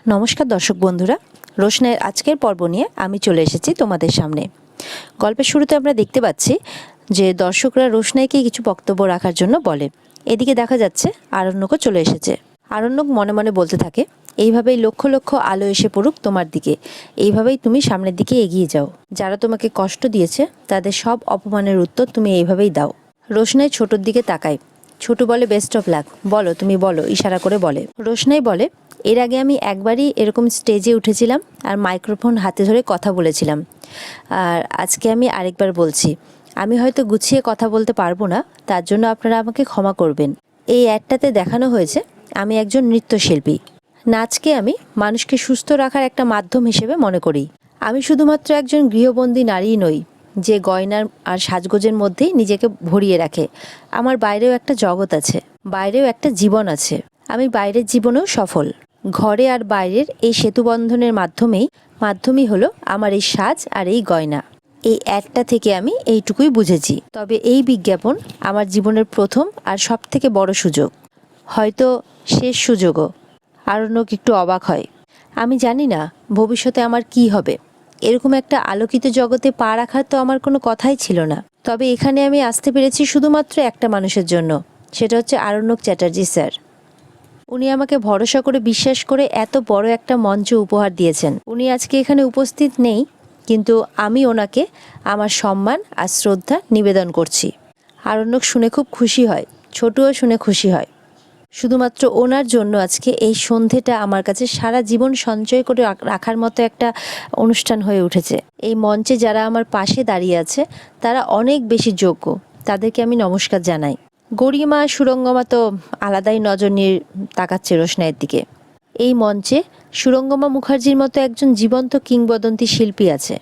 নমস্কার দর্শক বন্ধুরা, রোশনাইয়ের আজকের পর্ব নিয়ে আমি চলে এসেছি তোমাদের সামনে। গল্পের শুরুতে আমরা দেখতে পাচ্ছি যে দর্শকরা রোশনাইকে কিছু বক্তব্য রাখার জন্য বলে। এদিকে দেখা যাচ্ছে আরণ্যকও চলে এসেছে। আরণ্যক মনে মনে বলতে থাকে, এইভাবেই লক্ষ লক্ষ আলো এসে পড়ুক তোমার দিকে, এইভাবেই তুমি সামনের দিকে এগিয়ে যাও। যারা তোমাকে কষ্ট দিয়েছে তাদের সব অপমানের উত্তর তুমি এইভাবেই দাও। রোশনাই ছোটোর দিকে তাকায়। ছোটু বলে, বেস্ট অফ লাক, বলো তুমি বলো, ইশারা করে বলে। রোশনাই বলে, এর আগে আমি একবারই এরকম স্টেজে উঠেছিলাম আর মাইক্রোফোন হাতে ধরে কথা বলেছিলাম, আর আজকে আমি আরেকবার বলছি, আমি হয়তো গুছিয়ে কথা বলতে পারবো না, তার জন্য আপনারা আমাকে ক্ষমা করবেন। এই অ্যাডটাতে দেখানো হয়েছে আমি একজন নৃত্যশিল্পী। নাচকে আমি মানুষকে সুস্থ রাখার একটা মাধ্যম হিসেবে মনে করি। আমি শুধুমাত্র একজন গৃহবন্দী নারীই নই যে গয়নার আর সাজগোজের মধ্যেই নিজেকে ভরিয়ে রাখে। আমার বাইরেও একটা জগৎ আছে, বাইরেও একটা জীবন আছে। আমি বাইরের জীবনেও সফল। ঘরে আর বাইরের এই সেতুবন্ধনের মাধ্যমই হলো আমার এই সাজ আর এই গয়না। এই অ্যাডটা থেকে আমি এইটুকুই বুঝেছি। তবে এই বিজ্ঞাপন আমার জীবনের প্রথম আর সব থেকে বড় সুযোগ, হয়তো শেষ সুযোগও। আরণ্যক একটু অবাক হয়। আমি জানি না ভবিষ্যতে আমার কি হবে। এরকম একটা আলোকিত জগতে পা রাখার তো আমার কোনো কথাই ছিল না। তবে এখানে আমি আসতে পেরেছি শুধুমাত্র একটা মানুষের জন্য, সেটা হচ্ছে আরণ্যক চ্যাটার্জি স্যার। উনি আমাকে ভরসা করে বিশ্বাস করে এত বড় একটা মঞ্চ উপহার দিয়েছেন। উনি আজকে এখানে উপস্থিত নেই, কিন্তু আমি ওনাকে আমার সম্মান আর শ্রদ্ধা নিবেদন করছি। আরণ্যক শুনে খুব খুশি হয়, ছোটুও শুনে খুশি হয়। শুধুমাত্র ওনার জন্য আজকে এই সন্ধেটা আমার কাছে সারা জীবন সঞ্চয় করে রাখার মতো একটা অনুষ্ঠান হয়ে উঠেছে। এই মঞ্চে যারা আমার পাশে দাঁড়িয়ে আছে তারা অনেক বেশি যোগ্য, তাদেরকে আমি নমস্কার জানাই। গরিমা সুরঙ্গমা তো আলাদাই নজর নিয়ে তাকাচ্ছে রোশনাইয়ের দিকে। এই মঞ্চে সুরঙ্গমা মুখার্জির মতো একজন জীবন্ত কিংবদন্তি শিল্পী আছে,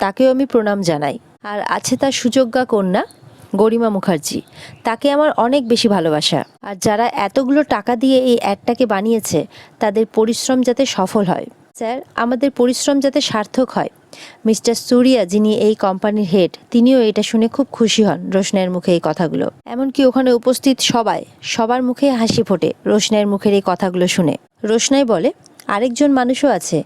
তাকেও আমি প্রণাম জানাই। আর আছে তার সুযোগ্যা কন্যা গরিমা মুখার্জি, তাকে আমার অনেক বেশি ভালোবাসা। আর যারা এতগুলো টাকা দিয়ে এই অ্যাডটাকে বানিয়েছে তাদের পরিশ্রম যাতে সফল হয়। স্যার, আমাদের পরিশ্রম যাতে সার্থক হয়। মিস্টার সুরিয়া, যিনি এই কোম্পানির হেড, তিনিও এটা শুনে খুব খুশি হন রোশনাইয়ের মুখে এই কথাগুলো। এমনকি ওখানে উপস্থিত সবার মুখে হাসি ফোটে রোশনাইয়ের মুখের এই কথাগুলো শুনে। রোশনাই বলে, আরেকজন মানুষও আছে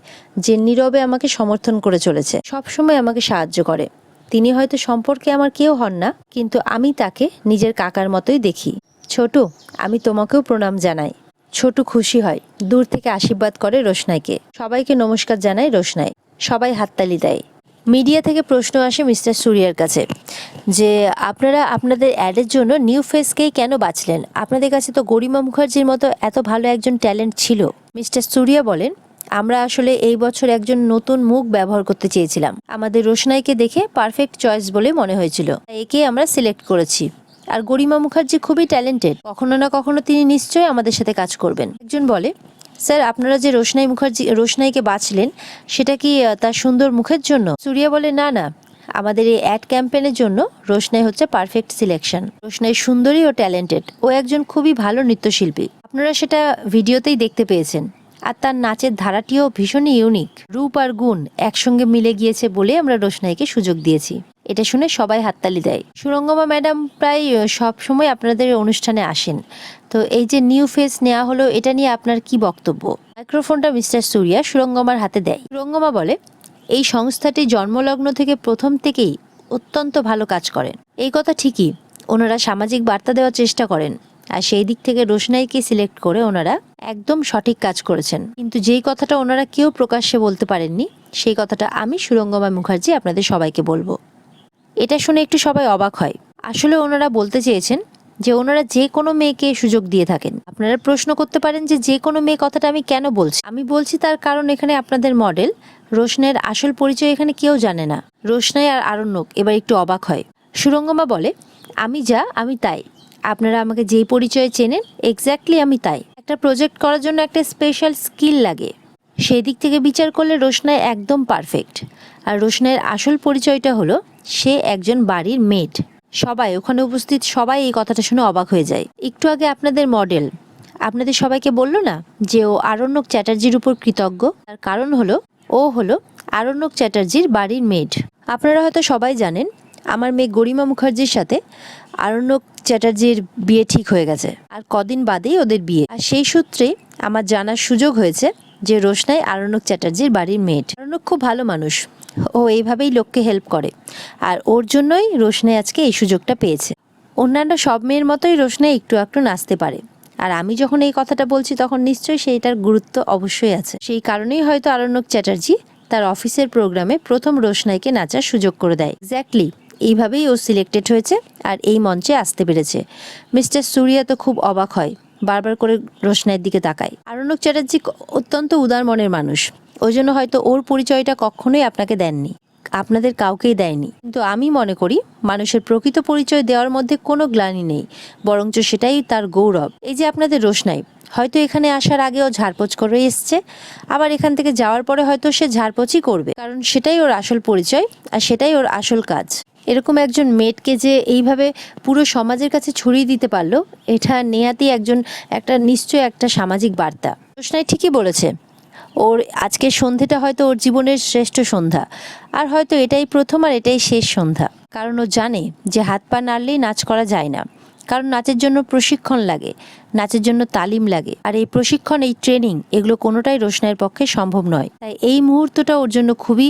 যে নীরবে আমাকে সমর্থন করে চলেছে, সবসময় আমাকে সাহায্য করে। তিনি হয়তো সম্পর্কে আমার কেউ হন না, কিন্তু আমি তাকে নিজের কাকার মতোই দেখি। ছোটু, আমি তোমাকেও প্রণাম জানাই। ছোটু খুশি হয়, দূর থেকে আশীর্বাদ করে রোশনাইকে। সবাইকে নমস্কার জানায় রোশনাই। সবাই হাততালি দেয়। মিডিয়া থেকে প্রশ্ন আসে মিস্টার সুরিয়ার কাছে যে আপনারা আপনাদের অ্যাডের জন্য নিউ ফেসকেই কেন বাছলেন? আপনাদের কাছে তো গরিমা মুখার্জির মতো এত ভালো একজন ট্যালেন্ট ছিল। মিস্টার সুরিয়া বলেন, আমরা আসলে এই বছর একজন নতুন মুখ ব্যবহার করতে চেয়েছিলাম। আমাদের রোশনাইকে দেখে পারফেক্ট চয়েস বলে মনে হয়েছিল, একে আমরা সিলেক্ট করেছি। আর গরিমা মুখার্জি খুবই ট্যালেন্টেড, কখনো না কখনো তিনি নিশ্চয়ই আমাদের সাথে কাজ করবেন। একজন বলে, স্যার, আপনারা যে রোশনাইকে বাছলেন সেটা কি তার সুন্দর মুখের জন্য? সুরিয়া বলে, না না, আমাদের এই অ্যাড ক্যাম্পেইনের জন্য রোশনাই হচ্ছে পারফেক্ট সিলেকশন। রোশনাই সুন্দরী ও ট্যালেন্টেড, ও একজন খুবই ভালো নৃত্যশিল্পী। আপনারা সেটা ভিডিওতেই দেখতে পেয়েছেন। আর তার নাচের ধারাটিও ভীষণই ইউনিক। রূপ আর গুণ একসঙ্গে মিলে গিয়েছে বলে আমরা রোশনাইকে সুযোগ দিয়েছি। এটা শুনে সবাই হাততালি দেয়। সুরঙ্গমা ম্যাডাম প্রায় সব সময় আপনাদের অনুষ্ঠানে আসেন, তো এই যে নিউ ফেস নেওয়া হলো, এটা নিয়ে আপনার কি বক্তব্য? মাইক্রোফোনটা মিস্টার সুরিয়া সুরঙ্গমার হাতে দেয়। সুরঙ্গমা বলে, এই সংস্থাটি জন্মলগ্ন থেকে প্রথম থেকেই অত্যন্ত ভালো কাজ করেন। এই কথা ঠিকই, ওনারা সামাজিক বার্তা দেওয়ার চেষ্টা করেন, আর সেই দিক থেকে রোশনাইকে সিলেক্ট করে ওনারা একদম সঠিক কাজ করেছেন। কিন্তু যেই কথাটা ওনারা কেউ প্রকাশ্যে বলতে পারেননি, সেই কথাটা আমি সুরঙ্গমা মুখার্জি আপনাদের সবাইকে বলবো। এটা শুনে একটু সবাই অবাক হয়। আসলে ওনারা বলতে চেয়েছেন যে ওনারা যে কোনো মেয়েকে সুযোগ দিয়ে থাকেন। আপনারা প্রশ্ন করতে পারেন যে কোনো মেয়ে কথাটা আমি কেন বলছি? আমি বলছি তার কারণ এখানে আপনাদের মডেল রোশনাইয়ের আসল পরিচয় এখানে কেউ জানে না। রোশনাই আর আরণ্যক এবার একটু অবাক হয়। সুরঙ্গমা বলে, আমি যা আমি তাই। আপনারা আমাকে যেই পরিচয়ে চেনেন এক্স্যাক্টলি আমি তাই। একটা প্রজেক্ট করার জন্য একটা স্পেশাল স্কিল লাগে, সেই দিক থেকে বিচার করলে রোশনাই একদম পারফেক্ট। আর রোশনাইয়ের আসল পরিচয়টা হলো সে একজন বাড়ির মেড। সবাই ওখানে উপস্থিত সবাই এই কথাটা শুনে অবাক হয়ে যায়। একটু আগে আপনাদের মডেল আপনাদের সবাইকে বললো না যে ও আরণ্যক চ্যাটার্জির উপর কৃতজ্ঞ? তার কারণ হলো ও হলো আরণ্যক চ্যাটার্জির বাড়ির মেড। আপনারা হয়তো সবাই জানেন আমার মেয়ে গরিমা মুখার্জির সাথে আরণ্যক চ্যাটার্জির বিয়ে ঠিক হয়ে গেছে, আর কদিন বাদেই ওদের বিয়ে। আর সেই সূত্রে আমার জানার সুযোগ হয়েছে যে রোশনাই আরণ্যক চ্যাটার্জির বাড়ির মেড। আরণ্যক খুব ভালো মানুষ, ও এইভাবেই লোককে হেল্প করে, আর ওর জন্যই রোশনাই আজকে এই সুযোগটা পেয়েছে। অন্যান্য সব মেয়ের মতোই রোশনাই একটু একটু নাচতে পারে, আর আমি যখন এই কথাটা বলছি তখন নিশ্চয়ই সেইটার গুরুত্ব অবশ্যই আছে। সেই কারণেই হয়তো আরণ্যক চ্যাটার্জি তার অফিসের প্রোগ্রামে প্রথম রোশনাইকে নাচার সুযোগ করে দেয়। এক্স্যাক্টলি এইভাবেই ও সিলেক্টেড হয়েছে আর এই মঞ্চে আসতে পেরেছে। মিস্টার সুরিয়া তো খুব অবাক হয়, বারবার করে রোশনাইয়ের দিকে তাকায়। আরণ্যক চ্যাটার্জি অত্যন্ত উদার মনের মানুষ, ওই জন্য হয়তো ওর পরিচয়টা কখনোই আপনাকে দেননি, আপনাদের কাউকেই দেয়নি। কিন্তু আমি মনে করি মানুষের প্রকৃত পরিচয় দেওয়ার মধ্যে কোনো গ্লানি নেই, বরঞ্চ সেটাই তার গৌরব। এই যে আপনাদের রোশনাই হয়তো এখানে আসার আগেও ঝাড়পোছ করে এসছে, আবার এখান থেকে যাওয়ার পরে হয়তো সে ঝাড়পোছই করবে, কারণ সেটাই ওর আসল পরিচয় আর সেটাই ওর আসল কাজ। এরকম একজন মেয়েটকে যে এইভাবে পুরো সমাজের কাছে ছড়িয়ে দিতে পারলো, এটা নেহাতি একটা নিশ্চয় একটা সামাজিক বার্তা। রোশনাই ঠিকই বলেছে, ওর আজকের সন্ধেটা হয়তো ওর জীবনের শ্রেষ্ঠ সন্ধ্যা, আর হয়তো এটাই প্রথম আর এটাই শেষ সন্ধ্যা। কারণ ও জানে যে হাত পা নাড়লেই নাচ করা যায় না, কারণ নাচের জন্য প্রশিক্ষণ লাগে, নাচের জন্য তালিম লাগে, আর এই প্রশিক্ষণ, এই ট্রেনিং, এগুলো কোনোটাই রোশনাইয়ের পক্ষে সম্ভব নয়। তাই এই মুহূর্তটা ওর জন্য খুবই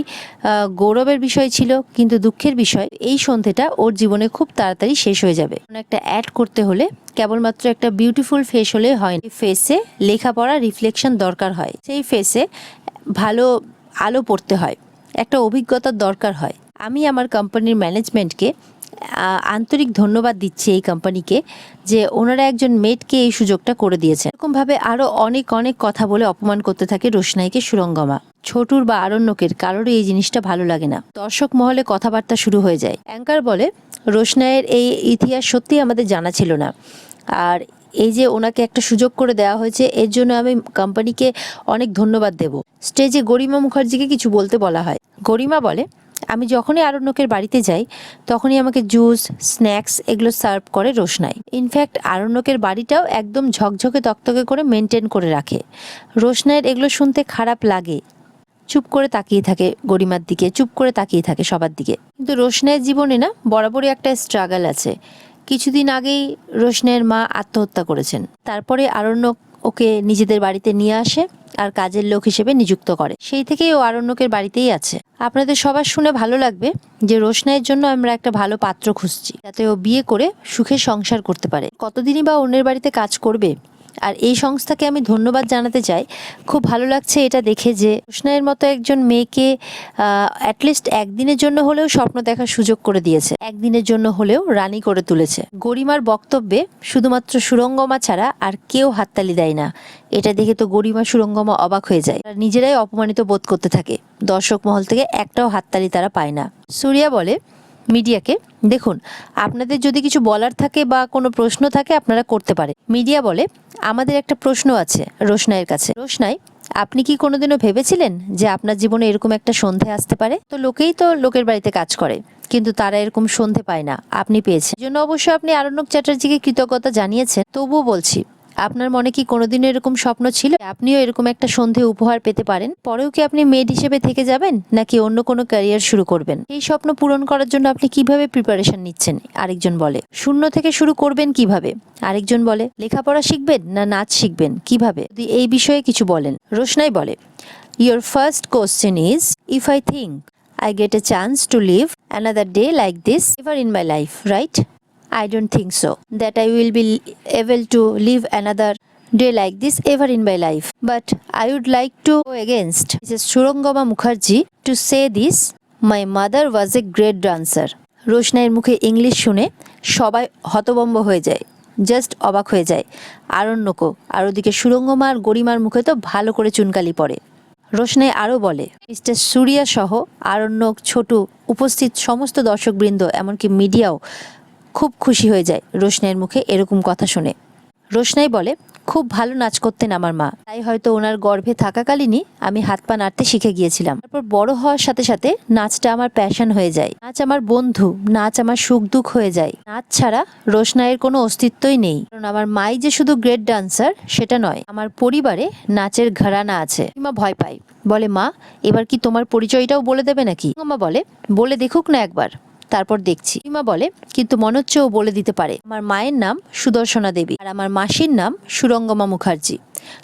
গৌরবের বিষয় ছিল, কিন্তু দুঃখের বিষয় এই সন্ধেটা ওর জীবনে খুব তাড়াতাড়ি শেষ হয়ে যাবে। একটা অ্যাড করতে হলে কেবলমাত্র একটা বিউটিফুল ফেস হলে হয় না, ফেসে লেখাপড়া রিফ্লেকশন দরকার হয়, সেই ফেসে ভালো আলো পড়তে হয়, একটা অভিজ্ঞতার দরকার হয়। আমি আমার কোম্পানির ম্যানেজমেন্টকে আন্তরিক ধন্যবাদ দিচ্ছি এই কোম্পানিকে, যে ওনারা একজন মেয়েটকে এই সুযোগটা করে দিয়েছেন। এরকমভাবে আরও অনেক অনেক কথা বলে অপমান করতে থাকে রোশনাইকে সুরঙ্গমা। ছোটুর বা আরণ্যকের কারোরই এই জিনিসটা ভালো লাগে না। দর্শক মহলে কথাবার্তা শুরু হয়ে যায়। অ্যাঙ্কার বলে, রোশনাইয়ের এই ইতিহাস সত্যি আমাদের জানা ছিল না, আর এই যে ওনাকে একটা সুযোগ করে দেওয়া হয়েছে এর জন্য আমি কোম্পানিকে অনেক ধন্যবাদ দেব। স্টেজে গরিমা মুখার্জিকে কিছু বলতে বলা হয়। গরিমা বলে, আমি যখনই আরণ্যকের বাড়িতে যাই তখনই আমাকে জুস, স্ন্যাক্স এগুলো সার্ভ করে রোশনাই। ইনফ্যাক্ট আরণ্যকের বাড়িটাও একদম ঝকঝকে তকতকে করে মেনটেন করে রাখে। রোশনাইয়ের এগুলো শুনতে খারাপ লাগে, চুপ করে তাকিয়ে থাকে গরিমার দিকে, চুপ করে তাকিয়ে থাকে সবার দিকে। কিন্তু রোশনাইয়ের জীবনে না বরাবরই একটা স্ট্রাগল আছে। কিছুদিন আগেই রোশনাইয়ের মা আত্মহত্যা করেছেন, তারপরে আরণ্যক ওকে নিজেদের বাড়িতে নিয়ে আসে আর কাজের লোক হিসেবে নিযুক্ত করে। সেই থেকেই ও আরণ্যকের বাড়িতেই আছে। আপনাদের সবার শুনে ভালো লাগবে যে রোশনাইয়ের জন্য আমরা একটা ভালো পাত্র খুঁজছি, যাতে ও বিয়ে করে সুখে সংসার করতে পারে। কতদিনই বা অন্যের বাড়িতে কাজ করবে। আর এই সংস্থাকে আমি ধন্যবাদ জানাতে চাই। খুব ভালো লাগছে এটা দেখে যে রোশনাইয়ের মতো একজন মেয়েকে অ্যাটলিস্ট একদিনের জন্য হলেও স্বপ্ন দেখার সুযোগ করে দিয়েছে, একদিনের জন্য হলেও রানী করে তুলেছে। গরিমার বক্তব্যে শুধুমাত্র সুরঙ্গমা ছাড়া আর কেউ হাততালি দেয় না। এটা দেখে তো গরিমা সুরঙ্গমা অবাক হয়ে যায়, নিজেরাই অপমানিত বোধ করতে থাকে। দর্শক মহল থেকে একটাও হাততালি তারা পায় না। সুরিয়া বলে মিডিয়াকে, দেখুন আপনাদের যদি কিছু বলার থাকে বা কোনো প্রশ্ন থাকে আপনারা করতে পারে। মিডিয়া বলে, আমাদের একটা প্রশ্ন আছে রোশনাইয়ের কাছে। রোশনাই, আপনি কি কোনোদিনও ভেবেছিলেন যে আপনার জীবনে এরকম একটা সন্ধে আসতে পারে? তো লোকেই তো লোকের বাড়িতে কাজ করে, কিন্তু তারা এরকম সন্ধে পায় না, আপনি পেয়েছেন। এই জন্য অবশ্য আপনি আরণ্যক চ্যাটার্জিকে কৃতজ্ঞতা জানিয়েছেন। তবুও বলছি, আপনার মনে কি কোনোদিনও এরকম স্বপ্ন ছিল আপনিও এরকম একটা সন্ধে উপহার পেতে পারেন? পরেও কি আপনি মেড হিসেবে থেকে যাবেন, নাকি অন্য কোনো ক্যারিয়ার শুরু করবেন? এই স্বপ্ন পূরণ করার জন্য আপনি কিভাবে প্রিপারেশন নিচ্ছেন? আরেকজন বলে, শূন্য থেকে শুরু করবেন কিভাবে? আরেকজন বলে, লেখাপড়া শিখবেন না নাচ শিখবেন, কিভাবে? যদি এই বিষয়ে কিছু বলেন। রোশনাই বলে, your first question is, if I think I get a chance to live another day like this ever in my life, right? I don't think so, that I will be able to live another day like this ever in my life. But I would like to go against Mrs. Surangama Mukherjee to say this. My mother was a great dancer. রোশনাইয়ের মুখে English শুনে সবাই হতভম্ব হয়ে যায়, just অবাক হয়ে যায়। আরণ্যকও, আর ওদিকে সুরঙ্গমা আর গরিমার মুখে তো ভালো করে চুনকালি পড়ে। রোশনাই আরও বলে, মিস্টার সুরিয়া সহ আরণ্যক, ছোটু, উপস্থিত সমস্ত দর্শকবৃন্দ, এমনকি মিডিয়াও খুব খুশি হয়ে যায় রোশনাইয়ের মুখে এরকম কথা শুনে। রোশনাই বলে, খুব ভালো নাচ করতেন আমার মা, তাই হয়তো ওনার গর্ভে থাকাকালীনই আমি হাত পা নাড়তে শিখে গিয়েছিলাম। তারপর বড় হওয়ার সাথে সাথে নাচটা আমার প্যাশন হয়ে যায়, নাচ আমার বন্ধু, নাচ আমার সুখ দুঃখ হয়ে যায়। নাচ ছাড়া রোশনাইয়ের কোনো অস্তিত্বই নেই, কারণ আমার মাই যে শুধু গ্রেট ডান্সার সেটা নয়, আমার পরিবারে নাচের ঘরানা আছে। মা ভয় পায়, বলে, মা এবার কি তোমার পরিচয়টাও বলে দেবে নাকি? মা বলে, বলে দেখুক না একবার, তারপর দেখছি। রিমা বলে, কিন্তু মনে হচ্ছে ও বলে দিতে পারে। আমার মায়ের নাম সুদর্শনা দেবী আর আমার মাসির নাম সুরঙ্গমা মুখার্জি।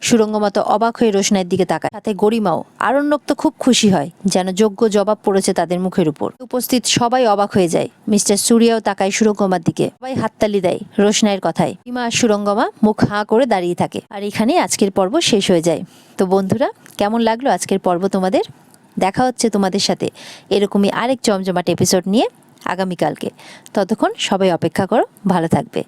সুরঙ্গমা তো অবাক হয়ে রোশনাইয়ের দিকে তাকায়, সাথে গরিমাও। আরণ্যক তো খুব খুশি হয়, যেন যোগ্য জবাব পড়েছে তাদের মুখের উপর। উপস্থিত সবাই অবাক হয়ে যায়। মিস্টার সুরিয়াও তাকায় সুরঙ্গমার দিকে, সবাই হাততালি দেয় রোশনাইয়ের কথায়। রিমা আর সুরঙ্গমা মুখ হাঁ করে দাঁড়িয়ে থাকে। আর এখানেই আজকের পর্ব শেষ হয়ে যায়। তো বন্ধুরা, কেমন লাগলো আজকের পর্ব তোমাদের? দেখা হচ্ছে তোমাদের সাথে এরকমই আরেক জমজমাট এপিসোড নিয়ে আগামীকালকে। ততক্ষণ সবাই অপেক্ষা করো, ভালো থাকবে।